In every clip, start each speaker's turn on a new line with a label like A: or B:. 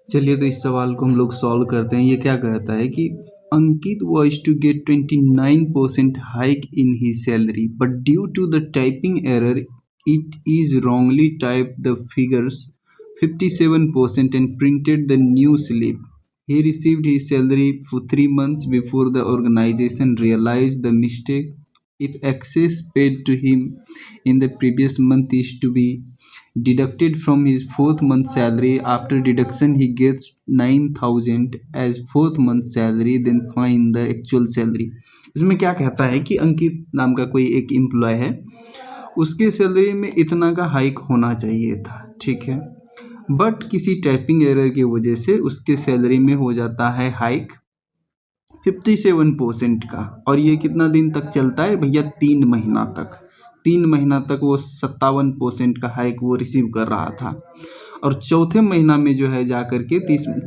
A: चलिए तो इस सवाल को हम लोग सॉल्व करते हैं। ये क्या कहता है कि अंकित was to get 29% hike in his salary, but due to the typing error, it is wrongly typed the figures 57% and printed the new slip. He received his salary for 3 months before the organization realized the mistake. If excess paid to him in the previous month is to be deducted from his fourth month salary, after deduction he gets 9,000 as fourth month salary, then find the actual salary. इसमें क्या कहता है कि अंकित नाम का कोई एक employ है, उसके सैलरी में इतना का हाइक होना चाहिए था, ठीक है, बट किसी टाइपिंग एरर की वजह से उसके सैलरी में हो जाता है हाइक 57% का। और ये कितना दिन तक चलता है भैया? 3 महीना तक। 3 महीना तक वो 57% का हाइक वो रिसीव कर रहा था। और चौथे महीना में जो है जा कर के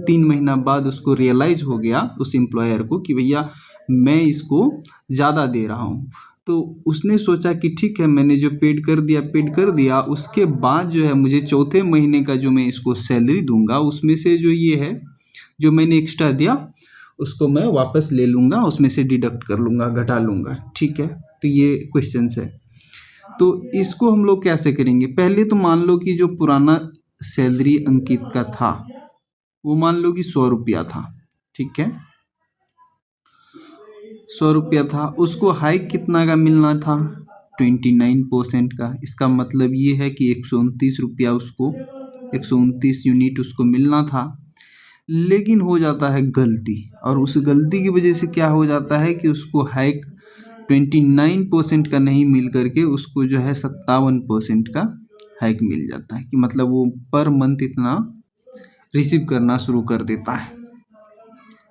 A: 3 महीना बाद उसको रियलाइज़ हो गया उस एम्प्लॉयर को कि भैया मैं इसको ज़्यादा दे रहा हूँ। तो उसने सोचा कि ठीक है, मैंने जो पेड कर दिया, उसके बाद जो है मुझे चौथे महीने का जो मैं इसको सैलरी दूंगा उसमें से जो ये है जो मैंने एक्स्ट्रा दिया उसको मैं वापस ले लूँगा, उसमें से डिडक्ट कर लूँगा, घटा लूँगा, ठीक है। तो ये क्वेश्चन है। तो इसको हम लोग कैसे करेंगे? पहले तो मान लो कि जो पुराना सैलरी अंकित का था वो मान लो कि 100 रुपया था, ठीक है, 100 रुपया था। उसको हाइक कितना का मिलना था? 29% का। इसका मतलब ये है कि 129 रुपया उसको 129 यूनिट उसको मिलना था, लेकिन हो जाता है गलती, और उस गलती की वजह से क्या हो जाता है कि उसको हाइक 29% का नहीं मिल करके उसको जो है 57% का हाइक मिल जाता है, कि मतलब वो पर मंथ इतना रिसीव करना शुरू कर देता है,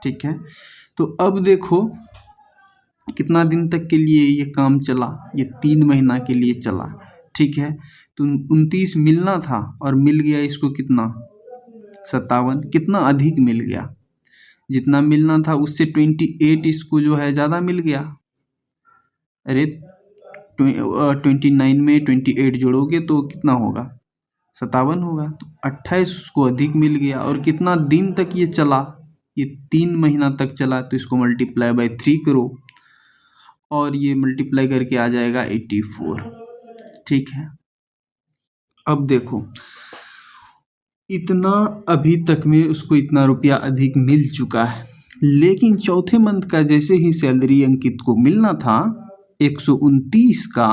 A: ठीक है। तो अब देखो कितना दिन तक के लिए ये काम चला? ये 3 महीना के लिए चला, ठीक है। तो 29 मिलना था और मिल गया इसको कितना? 57। कितना अधिक मिल गया? जितना मिलना था उससे 28 इसको जो है ज़्यादा मिल गया। अरे 29 में 28 जोड़ोगे तो कितना होगा? 57 होगा। तो 28 उसको अधिक मिल गया। और कितना दिन तक ये चला? ये 3 महीना तक चला। तो इसको मल्टीप्लाई बाय 3 करो और ये मल्टीप्लाई करके आ जाएगा 84, ठीक है। अब देखो इतना अभी तक में उसको इतना रुपया अधिक मिल चुका है, लेकिन चौथे मंथ का जैसे ही सैलरी अंकित को मिलना था 129 का,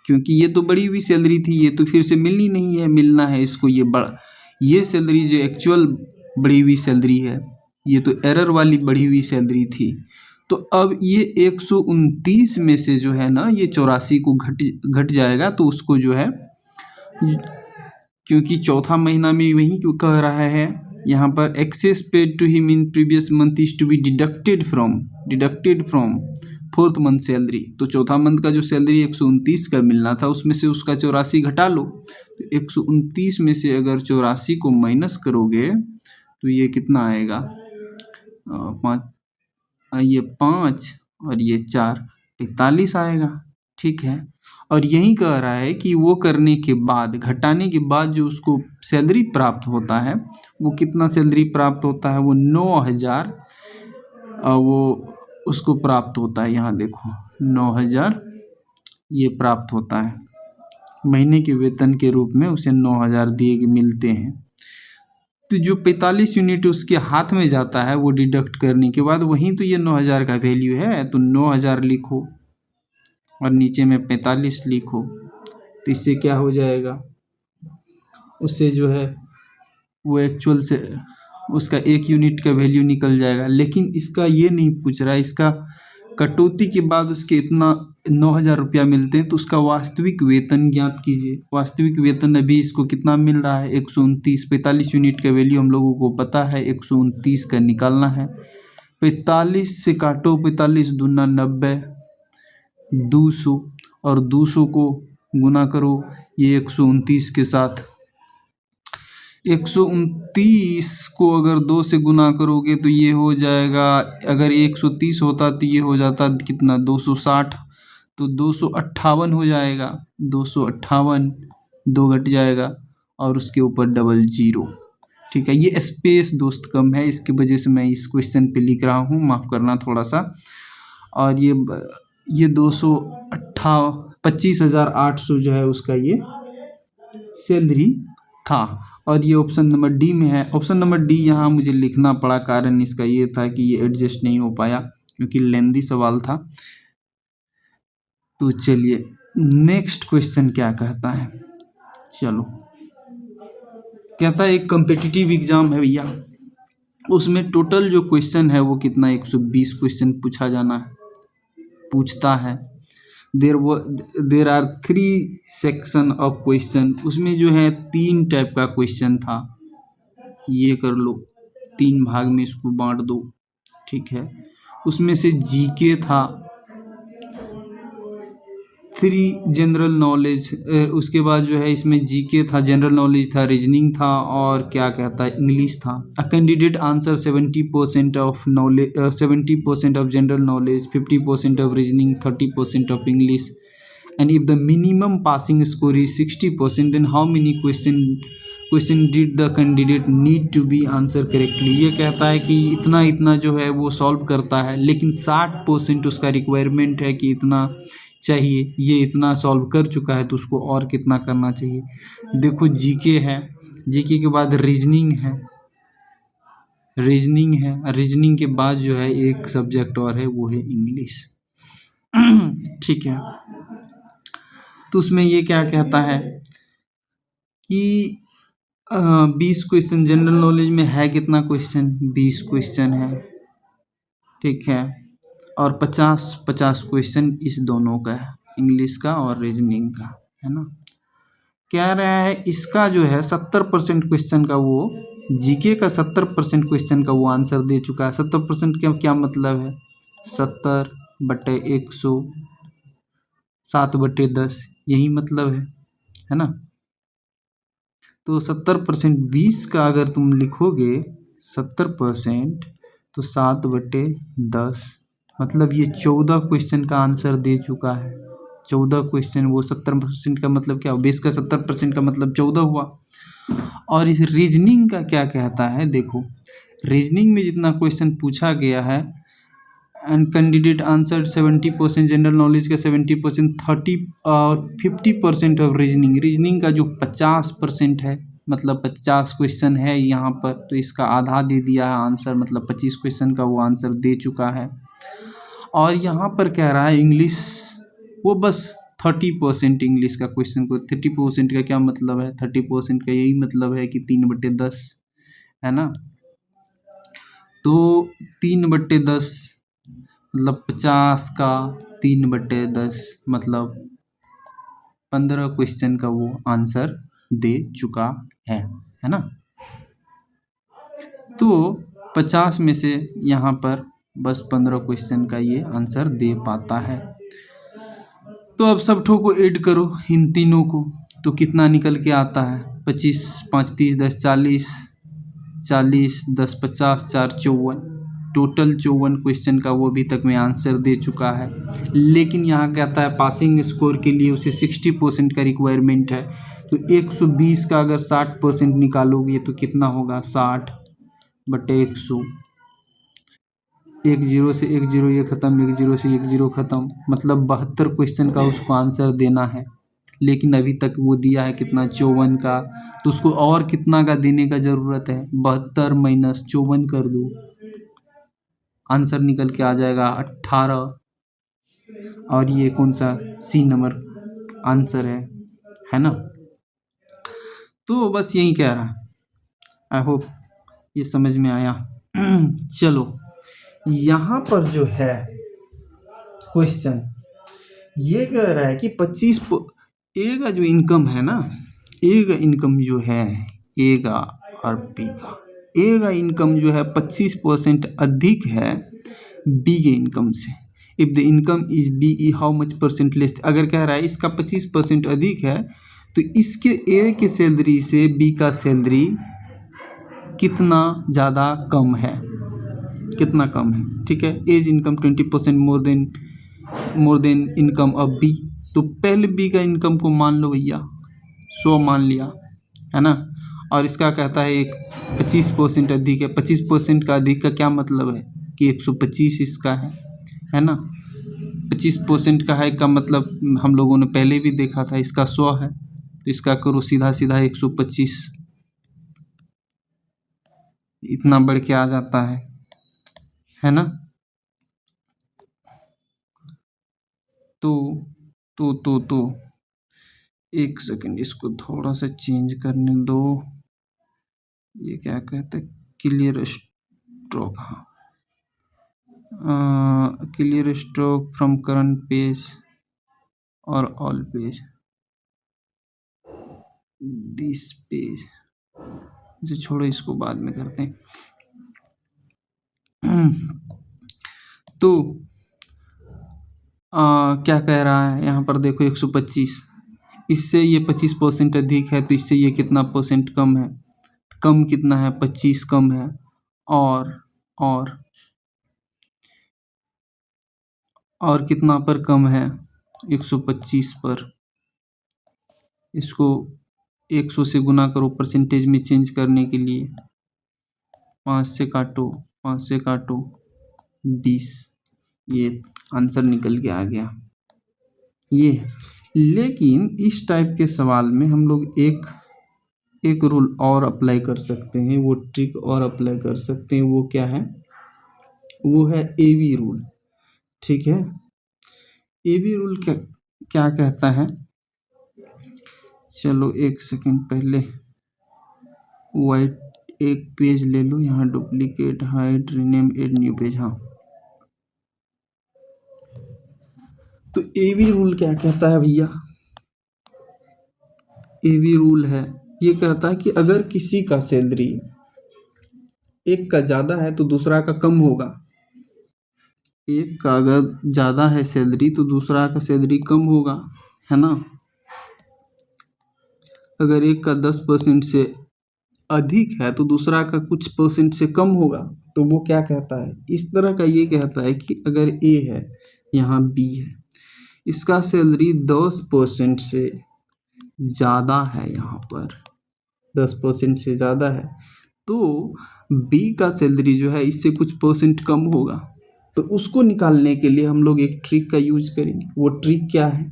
A: क्योंकि ये तो बढ़ी हुई सैलरी थी, ये तो फिर से मिलनी नहीं है, मिलना है इसको ये सैलरी जो एक्चुअल बढ़ी हुई सैलरी है, ये तो एरर वाली बढ़ी हुई सैलरी थी। तो अब ये 129 में से जो है ना ये 84 को घट जाएगा। तो उसको जो है, क्योंकि चौथा महीना में वही क्यों कह रहा है यहाँ पर, excess paid to him in previous month is to be deducted from fourth month salary. तो चौथा मंथ का जो सैलरी 129 का मिलना था उसमें से उसका 84 घटा लो। तो 129 में से अगर 84 को माइनस करोगे तो ये कितना आएगा? 5 और ये 4, 45 आएगा, ठीक है। और यही कह रहा है कि वो करने के बाद, घटाने के बाद जो उसको सैलरी प्राप्त होता है वो कितना सैलरी प्राप्त होता है? वो 9,000 वो उसको प्राप्त होता है। यहाँ देखो 9,000 ये प्राप्त होता है, महीने के वेतन के रूप में उसे 9,000 दिए मिलते हैं। तो जो 45 यूनिट उसके हाथ में जाता है वो डिडक्ट करने के बाद वहीं तो ये 9,000 का वैल्यू है। तो 9,000 लिखो और नीचे में 45 लिखो। तो इससे क्या हो जाएगा? उससे जो है वो एक्चुअल से उसका 1 यूनिट का वैल्यू निकल जाएगा। लेकिन इसका ये नहीं पूछ रहा है, इसका कटौती के बाद उसके इतना 9,000 रुपया मिलते हैं तो उसका वास्तविक वेतन ज्ञात कीजिए। वास्तविक वेतन अभी इसको कितना मिल रहा है? 129। 45 यूनिट का वैल्यू हम लोगों को पता है, 129 का निकालना है। 45 से काटो, 45 दूना 90, 200 और 200 को गुना करो ये 129 के साथ। 129 को अगर 2 से गुना करोगे तो ये हो जाएगा, अगर 130 होता तो ये हो जाता कितना? 260। तो 258 हो जाएगा। 258, 2 घट जाएगा और उसके ऊपर डबल जीरो, ठीक है, ये स्पेस दोस्त कम है, इसकी वजह से मैं इस क्वेश्चन पे लिख रहा हूँ, माफ़ करना थोड़ा सा। और ये 25,800 जो है उसका ये सैलरी था। और ये ऑप्शन नंबर डी में है। ऑप्शन नंबर डी यहाँ मुझे लिखना पड़ा, कारण इसका ये था कि ये एडजस्ट नहीं हो पाया क्योंकि लेंदी सवाल था। तो चलिए नेक्स्ट क्वेश्चन क्या कहता है। चलो, कहता है एक कॉम्पिटिटिव एग्जाम है भैया, उसमें टोटल जो क्वेश्चन है वो कितना 120 क्वेश्चन पूछता है। There are 3 section of question, उसमें जो है 3 टाइप का क्वेश्चन था। ये कर लो, 3 भाग में इसको बांट दो, ठीक है। उसमें से जीके था, 3 जनरल नॉलेज, उसके बाद जो है इसमें जीके था, जनरल नॉलेज था, रीजनिंग था, और क्या कहता है इंग्लिश था। A candidate answer 70% of knowledge, 70% of general knowledge, 50% of reasoning, 30% of English, and if the minimum passing score is 60%, then how many question did the candidate need to be answer correctly। ये कहता है कि इतना इतना जो है वो solve करता है, लेकिन 60% उसका रिक्वायरमेंट है कि इतना चाहिए, ये इतना सॉल्व कर चुका है तो उसको और कितना करना चाहिए। देखो जीके है, जीके के बाद रीजनिंग है, रीजनिंग के बाद जो है एक सब्जेक्ट और है, वो है इंग्लिश। ठीक है, तो उसमें ये क्या कहता है कि 20 क्वेश्चन जनरल नॉलेज में है, कितना क्वेश्चन 20 क्वेश्चन है, ठीक है। और 50 क्वेश्चन इस दोनों का है, इंग्लिश का और रीजनिंग का, है ना। कह रहा है इसका जो है 70% क्वेश्चन का, वो जीके का 70% क्वेश्चन का वो आंसर दे चुका है। 70% का क्या मतलब है, 70/100, 7/10, यही मतलब है ना। तो 70% 20 का अगर तुम लिखोगे 70%, तो 7/10, मतलब ये 14 क्वेश्चन का आंसर दे चुका है। 14 क्वेश्चन, वो 70% का मतलब क्या, 20 का 70% का मतलब 14 हुआ। और इस रीजनिंग का क्या कहता है, देखो रीजनिंग में जितना क्वेश्चन पूछा गया है, and candidate answer 70% general knowledge का 70%, 30 और 50% ऑफ रीजनिंग का जो 50% है, मतलब 50 क्वेश्चन है यहाँ पर, तो इसका आधा दे दिया है आंसर, मतलब 25 क्वेश्चन का वो आंसर दे चुका है। और यहाँ पर कह रहा है इंग्लिश, वो बस 30% इंग्लिश का क्वेश्चन को, 30% का क्या मतलब है, 30% का यही मतलब है कि 3/10, है ना। तो 3/10 मतलब 50 का 3/10 मतलब 15 क्वेश्चन का वो आंसर दे चुका है ना। तो 50 में से यहाँ पर बस 15 क्वेश्चन का ये आंसर दे पाता है। तो अब सब ठो को ऐड करो इन तीनों को, तो कितना निकल के आता है, 25, 5 30 10 40, 40 10 50, 4 54, टोटल 54 क्वेश्चन का वो अभी तक में आंसर दे चुका है। लेकिन यहाँ कहता है पासिंग स्कोर के लिए उसे 60% का रिक्वायरमेंट है, तो 120 का अगर 60% निकालोगे तो कितना होगा, 60/100, 10 से 10 ये ख़त्म, 10 से 10 ख़त्म, मतलब 72 क्वेश्चन का उसको आंसर देना है। लेकिन अभी तक वो दिया है कितना, 54 का, तो उसको और कितना का देने का ज़रूरत है, 72 माइनस 54 कर दो, आंसर निकल के आ जाएगा 18। और ये कौन सा, सी नंबर आंसर है ना। तो बस यही कह रहा है, आई होप ये समझ में आया। चलो यहाँ पर जो है क्वेश्चन ये कह रहा है कि 25 ए का जो इनकम है ना, ए का इनकम जो है, ए का और बी का, ए का इनकम जो है 25% अधिक है बी के इनकम से। If the income is B E how much percent less, अगर कह रहा है इसका 25% अधिक है तो इसके ए के सैलरी से बी का सैलरी कितना ज़्यादा कम है, कितना कम है, ठीक है। As income 20% more than income of B, तो पहले बी का इनकम को मान लो भैया 100 मान लिया, है ना। और इसका कहता है एक 25% अधिक है। 25% का अधिक का क्या मतलब है कि 125 इसका है ना। 25% का है का मतलब हम लोगों ने पहले भी देखा था, इसका 100 है तो इसका करो सीधा सीधा 125, इतना बढ़ के आ जाता है ना। तो एक सेकंड इसको थोड़ा सा चेंज करने दो। ये क्या कहते हैं, क्लियर स्ट्रोक, हाँ, clear stroke from current page और ऑल पेज, दिस पेज, इसे छोड़ो, इसको बाद में करते हैं। तो क्या कह रहा है यहाँ पर देखो 125, इससे ये 25% अधिक है तो इससे ये कितना परसेंट कम है, कम कितना है 25 कम है, और कितना पर कम है 125 पर। इसको 100 से गुना करो परसेंटेज में चेंज करने के लिए, 5 से काटो 20, ये आंसर निकल के आ गया ये है। लेकिन इस टाइप के सवाल में हम लोग एक रूल और अप्लाई कर सकते हैं, वो ट्रिक और अप्लाई कर सकते हैं। वो क्या है, वो है एबी रूल। ठीक है, एबी रूल क्या कहता है, चलो एक सेकंड पहले वाइट एक पेज ले लो, यहाँ duplicate hide rename add new page. हाँ, तो एबी रूल क्या कहता है भैया, एबी रूल है, ये कहता है कि अगर किसी का सैलरी एक का ज़्यादा है तो दूसरा का कम होगा। एक का अगर ज़्यादा है सैलरी तो दूसरा का सैलरी कम होगा, है ना। अगर एक का 10% से अधिक है तो दूसरा का कुछ परसेंट से कम होगा। तो वो क्या कहता है, इस तरह का ये कहता है कि अगर ए है, यहाँ बी है, इसका सैलरी 10% से ज़्यादा है, यहाँ पर 10% से ज़्यादा है, तो बी का सैलरी जो है इससे कुछ परसेंट कम होगा। तो उसको निकालने के लिए हम लोग एक ट्रिक का यूज करेंगे। वो ट्रिक क्या है,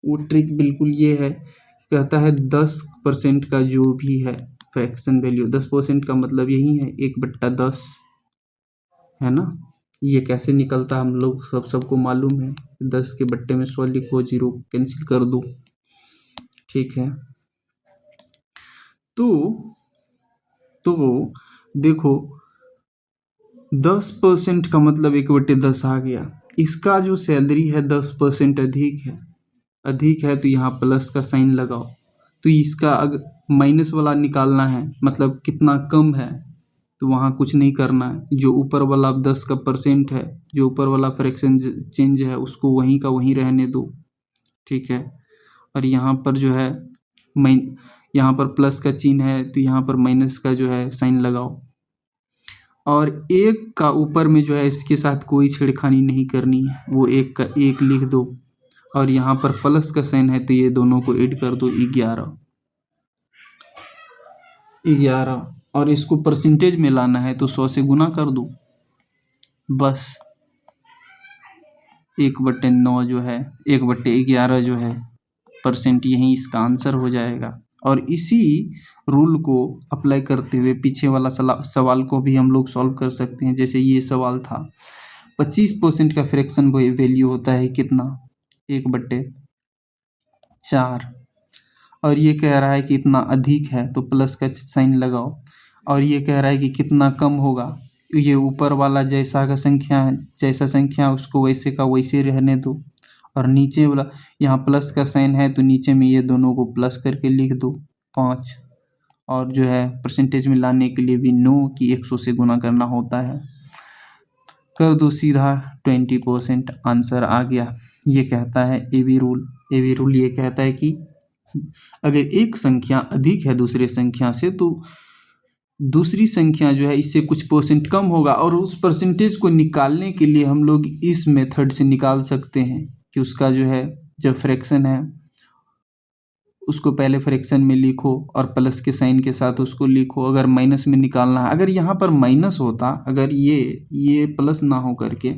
A: वो ट्रिक बिल्कुल ये है, कहता है 10% का जो भी है फ्रैक्शन वैल्यू, 10% का मतलब यही है 1/10, है ना। ये कैसे निकलता है हम लोग सबको मालूम है, 10 के बट्टे में 100 लिखो, 0 कैंसिल कर दो, ठीक है। तो देखो 10% का मतलब 1/10 आ गया। इसका जो सैलरी है 10% अधिक है तो यहाँ प्लस का साइन लगाओ। तो इसका अगर माइनस वाला निकालना है, मतलब कितना कम है, तो वहाँ कुछ नहीं करना है। जो ऊपर वाला 10 का परसेंट है, जो ऊपर वाला फ्रैक्शन चेंज है, उसको वहीं का वहीं रहने दो, ठीक है। और यहाँ पर जो है यहाँ पर प्लस का चिन्ह है तो यहाँ पर माइनस का जो है साइन लगाओ। और एक का ऊपर में जो है इसके साथ कोई छेड़खानी नहीं करनी है, वो एक का एक लिख दो। और यहाँ पर प्लस का साइन है तो ये दोनों को ऐड कर दो, 11। और इसको परसेंटेज में लाना है तो 100 से गुना कर दो, बस 1/9 जो है 1/11 जो है परसेंट, यही इसका आंसर हो जाएगा। और इसी रूल को अप्लाई करते हुए पीछे वाला सवाल को भी हम लोग सॉल्व कर सकते हैं। जैसे ये सवाल था, 25% का फ्रैक्शन वैल्यू होता है कितना, 1/4। और ये कह रहा है कि इतना अधिक है तो प्लस का साइन लगाओ। और ये कह रहा है कि कितना कम होगा, ये ऊपर वाला जैसा संख्या उसको वैसे का वैसे रहने दो। और नीचे वाला यहाँ प्लस का साइन है तो नीचे में ये दोनों को प्लस करके लिख दो, 5। और जो है परसेंटेज में लाने के लिए भी 9 की 100 से गुना करना होता है, कर दो सीधा 20%, आंसर आ गया। ये कहता है एबी रूल ये कहता है कि अगर एक संख्या अधिक है दूसरे संख्या से तो दूसरी संख्या जो है इससे कुछ परसेंट कम होगा। और उस परसेंटेज को निकालने के लिए हम लोग इस मेथड से निकाल सकते हैं कि उसका जो है जब फ्रैक्शन है उसको पहले फ्रैक्शन में लिखो और प्लस के साइन के साथ उसको लिखो। अगर माइनस में निकालना है, अगर यहाँ पर माइनस होता, अगर ये प्लस ना हो करके,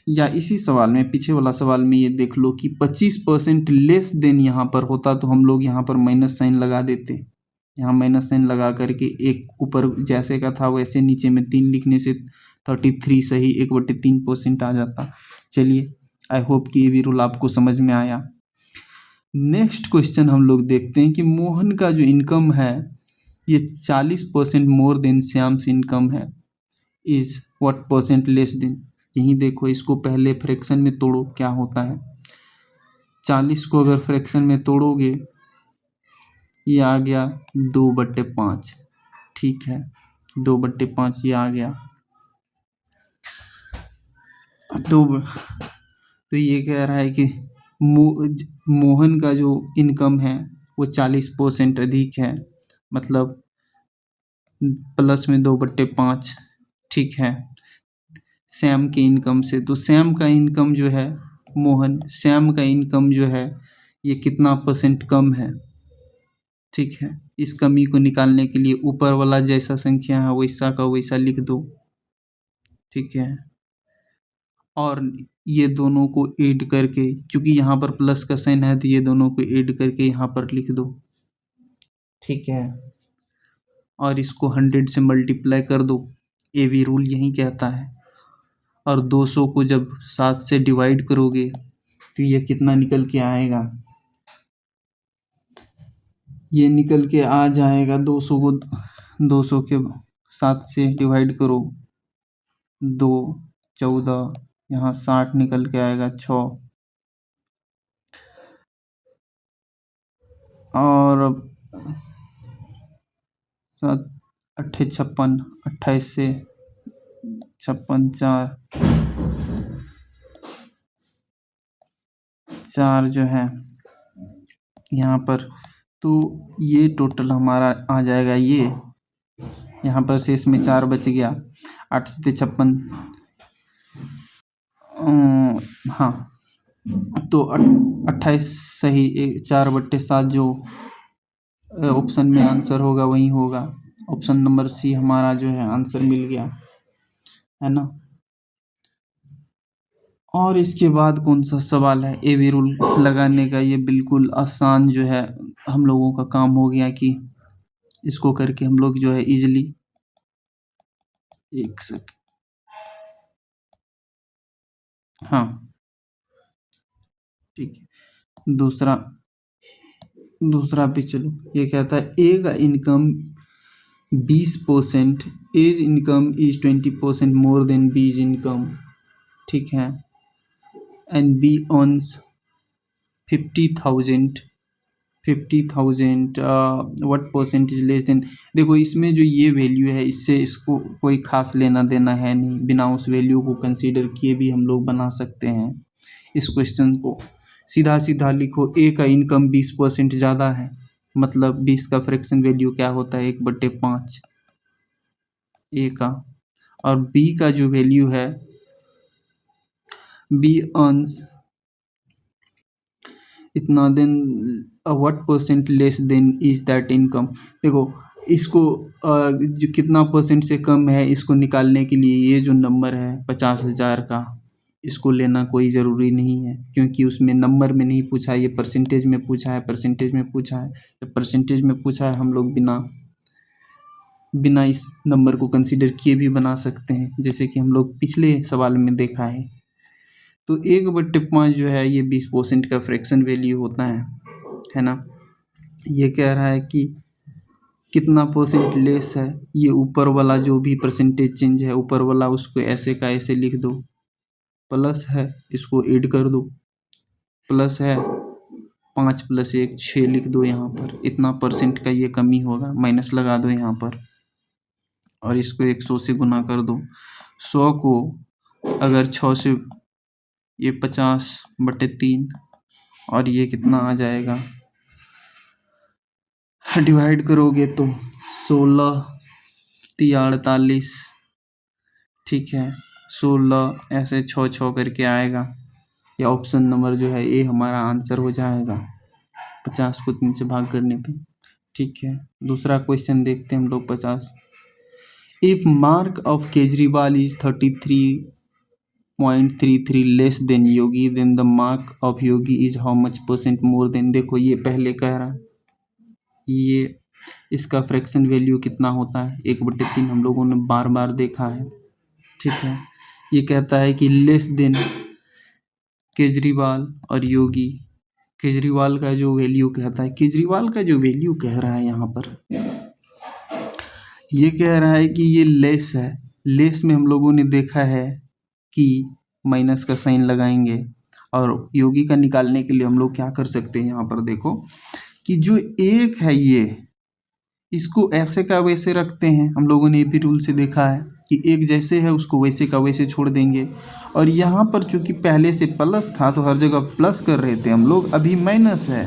A: या इसी सवाल में, पीछे वाला सवाल में ये देख लो कि 25% लेस देन यहाँ पर होता, तो हम लोग यहाँ पर माइनस साइन लगा देते। यहाँ माइनस साइन लगा करके एक ऊपर जैसे का था वैसे नीचे में 3 लिखने से 33 सही 1/3% आ जाता। चलिए, आई होप कि ये भी रूल आपको समझ में आया। नेक्स्ट क्वेश्चन हम लोग देखते हैं कि मोहन का जो इनकम है ये 40% मोर देन श्याम्स इनकम है, is what percent less then. यही देखो, इसको पहले फ्रैक्शन में तोड़ो, क्या होता है। 40 को अगर फ्रैक्शन में तोड़ोगे, ये आ गया 2/5। ठीक है, 2/5 ये आ गया। तो ये कह रहा है कि मोहन का जो इनकम है वो 40% अधिक है, मतलब प्लस में 2/5। ठीक है, श्याम के इनकम से। तो श्याम का इनकम जो है, श्याम का इनकम जो है ये कितना परसेंट कम है। ठीक है, इस कमी को निकालने के लिए ऊपर वाला जैसा संख्या है वैसा का वैसा लिख दो। ठीक है, और ये दोनों को ऐड करके, चूंकि यहाँ पर प्लस का साइन है तो ये दोनों को ऐड करके यहाँ पर लिख दो। ठीक है, और इसको 100 से मल्टीप्लाई कर दो, ये भी रूल यही कहता है। और 200 को जब 7 से डिवाइड करोगे तो ये कितना निकल के आएगा, ये निकल के आ जाएगा 200 को 200 के 7 से डिवाइड करो, 2 14, यहाँ 60 निकल के आएगा 6, और 7 8 56, 28 से 56 4 जो है यहाँ पर, तो ये टोटल हमारा आ जाएगा। ये यहाँ पर शेष में 4 बच गया, 8 से 56, हाँ, तो 28 सही 4/7 जो ऑप्शन में आंसर होगा वही होगा। ऑप्शन नंबर सी हमारा जो है आंसर मिल गया, है ना। और इसके बाद कौन सा सवाल है, ए बी रूल लगाने का। ये बिल्कुल आसान जो है हम लोगों का काम हो गया कि इसको करके हम लोग जो है इजीली, एक सेकंड, हाँ ठीक है, दूसरा भी चलो। ये कहता है ए का income 20%, as income is 20% more than B's income. ठीक है, and B earns 50,000 what percentage less than. देखो, इसमें जो ये वैल्यू है इससे इसको कोई खास लेना देना है नहीं, बिना उस वैल्यू को कंसीडर किए भी हम लोग बना सकते हैं इस क्वेश्चन को। सीधा सीधा लिखो, ए का इनकम 20% ज़्यादा है, मतलब 20 का फ्रैक्शन वैल्यू क्या होता है 1/5 ए का, और बी का जो वैल्यू है, बी अर्न्स इतना, then what percent less than is that income. देखो, इसको जो कितना परसेंट से कम है इसको निकालने के लिए ये जो नंबर है 50,000 का, इसको लेना कोई ज़रूरी नहीं है, क्योंकि उसमें नंबर में नहीं पूछा है, ये परसेंटेज में पूछा है। परसेंटेज में पूछा है, जब परसेंटेज में पूछा है हम लोग बिना इस नंबर को कंसीडर किए भी बना सकते हैं, जैसे कि हम लोग पिछले सवाल में देखा है। तो 1/5 जो है ये 20% का फ्रैक्शन वैल्यू होता है ना। ये कह रहा है कि कितना परसेंट लेस है, ये ऊपर वाला जो भी परसेंटेज चेंज है ऊपर वाला उसको ऐसे का ऐसे लिख दो, प्लस है इसको ऐड कर दो, प्लस है 5 + 1 6 लिख दो यहाँ पर, इतना परसेंट का ये कमी होगा, माइनस लगा दो यहाँ पर, और इसको 100 से गुना कर दो। 100 को अगर 6 से, ये 50/3, और ये कितना आ जाएगा, डिवाइड करोगे तो 16 × 48। ठीक है, 16 ऐसे 6 करके आएगा। या ऑप्शन नंबर जो है ए हमारा आंसर हो जाएगा। 50 को 3 से भाग करने पे। ठीक है, दूसरा क्वेश्चन देखते हैं हम लोग 50। If mark of Kejriwal is 33.33 less than Yogi, then the mark of Yogi is how much % more than. देखो ये पहले कह रहा है, ये इसका फ्रैक्शन वैल्यू कितना होता है 1/3, हम लोगों ने बार बार देखा है। ठीक है, ये कहता है कि लेस देन केजरीवाल और योगी। केजरीवाल का जो वैल्यू कहता है, केजरीवाल का जो वैल्यू कह रहा है यहाँ पर, ये कह रहा है कि ये लेस है। लेस में हम लोगों ने देखा है कि माइनस का साइन लगाएंगे, और योगी का निकालने के लिए हम लोग क्या कर सकते हैं, यहाँ पर देखो कि जो एक है ये, इसको ऐसे का वैसे रखते हैं। हम लोगों ने ये भी रूल से देखा है कि एक जैसे है उसको वैसे का वैसे छोड़ देंगे। और यहाँ पर चूंकि पहले से प्लस था तो हर जगह प्लस कर रहे थे हम लोग, अभी माइनस है,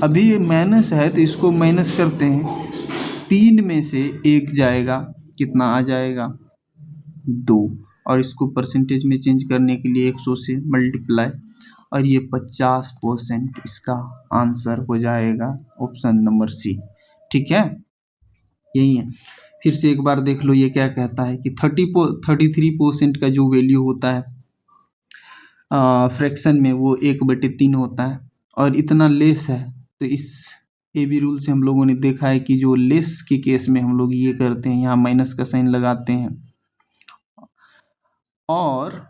A: अभी माइनस है तो इसको माइनस करते हैं। 3 में से 1 जाएगा, कितना आ जाएगा 2, और इसको परसेंटेज में चेंज करने के लिए 100 से मल्टीप्लाई, और ये 50% इसका आंसर हो जाएगा ऑप्शन नंबर सी। ठीक है, यही है। फिर से एक बार देख लो ये क्या कहता है कि 33% का जो वैल्यू होता है फ्रैक्शन में, वो 1/3 होता है, और इतना लेस है। तो इस ए बी रूल से हम लोगों ने देखा है कि जो लेस के केस में हम लोग ये करते हैं, यहाँ माइनस का साइन लगाते हैं, और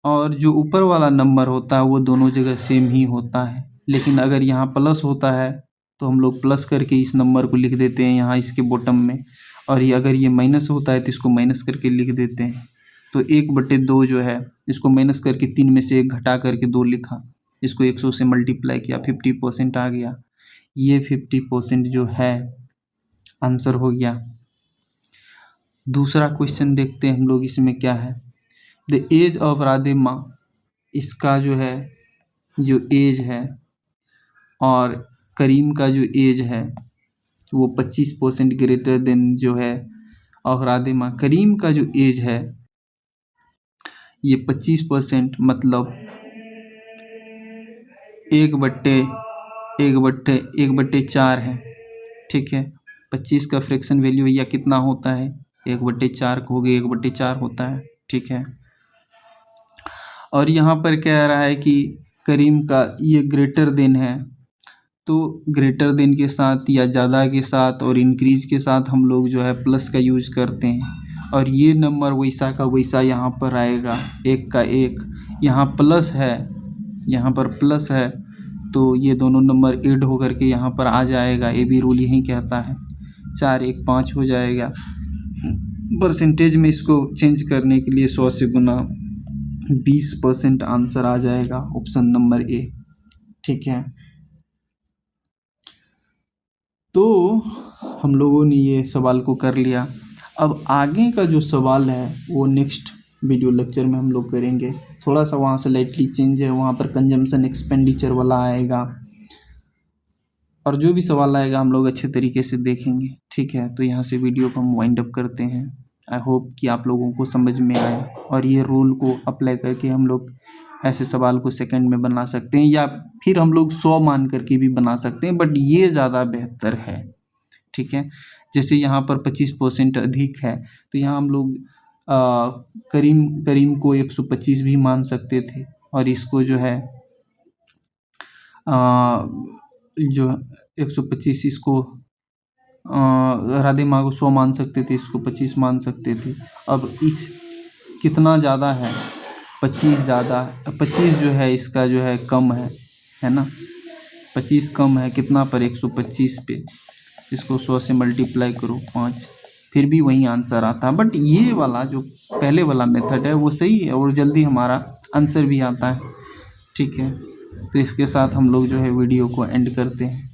A: जो ऊपर वाला नंबर होता है वो दोनों जगह सेम ही होता है। लेकिन अगर यहाँ प्लस होता है तो हम लोग प्लस करके इस नंबर को लिख देते हैं यहाँ इसके बॉटम में, और ये अगर ये माइनस होता है तो इसको माइनस करके लिख देते हैं। तो 1/2 जो है, इसको माइनस करके 3 में से 1 घटा करके 2 लिखा, इसको 100 से मल्टीप्लाई किया, 50% आ गया। ये 50% जो है आंसर हो गया। दूसरा क्वेश्चन देखते हैं हम लोग, इसमें क्या है। द एज ऑफ राधे माँ, इसका जो है, जो एज है, और करीम का जो एज है वो 25% ग्रेटर देन जो है ऑफ राधे माँ। करीम का जो एज है ये 25%, मतलब 1/4 है। ठीक है, 25 का फ्रैक्शन वैल्यू भैया कितना होता है, 1/4 हो गया, 1/4 होता है। ठीक है, और यहाँ पर कह रहा है कि करीम का ये ग्रेटर देन है, तो ग्रेटर देन के साथ या ज़्यादा के साथ और इंक्रीज के साथ हम लोग जो है प्लस का यूज करते हैं, और ये नंबर वैसा का वैसा यहाँ पर आएगा, 1 का 1, यहाँ प्लस है, यहाँ पर प्लस है, तो ये दोनों नंबर ऐड होकर के यहाँ पर आ जाएगा। ए बी रूल यही कहता है, 4 1 5 हो जाएगा। परसेंटेज में इसको चेंज करने के लिए 100 से गुना 20% आंसर आ जाएगा, ऑप्शन नंबर ए। ठीक है, तो हम लोगों ने ये सवाल को कर लिया। अब आगे का जो सवाल है वो नेक्स्ट वीडियो लेक्चर में हम लोग करेंगे। थोड़ा सा वहाँ से लाइटली चेंज है, वहाँ पर कंजम्पशन एक्सपेंडिचर वाला आएगा, और जो भी सवाल आएगा हम लोग अच्छे तरीके से देखेंगे। ठीक है, तो यहाँ से वीडियो को हम वाइंड अप करते हैं। आई होप कि आप लोगों को समझ में आया, और ये रूल को अप्लाई करके हम लोग ऐसे सवाल को सेकंड में बना सकते हैं, या फिर हम लोग 100 मान करके भी बना सकते हैं, बट ये ज़्यादा बेहतर है। ठीक है, जैसे यहाँ पर 25% अधिक है, तो यहाँ हम लोग करीम को 125 भी मान सकते थे, और इसको जो है जो 125, इसको राधे माँ को 100 मान सकते थे, इसको 25 मान सकते थे। अब इस कितना ज़्यादा है, 25 ज़्यादा, 25 जो है इसका जो है कम है ना, 25 कम है कितना पर, 125 पे, इसको 100 से मल्टीप्लाई करो 5, फिर भी वही आंसर आता है। बट ये वाला जो पहले वाला मेथड है वो सही है, और जल्दी हमारा आंसर भी आता है। ठीक है, तो इसके साथ हम लोग जो है वीडियो को एंड करते हैं।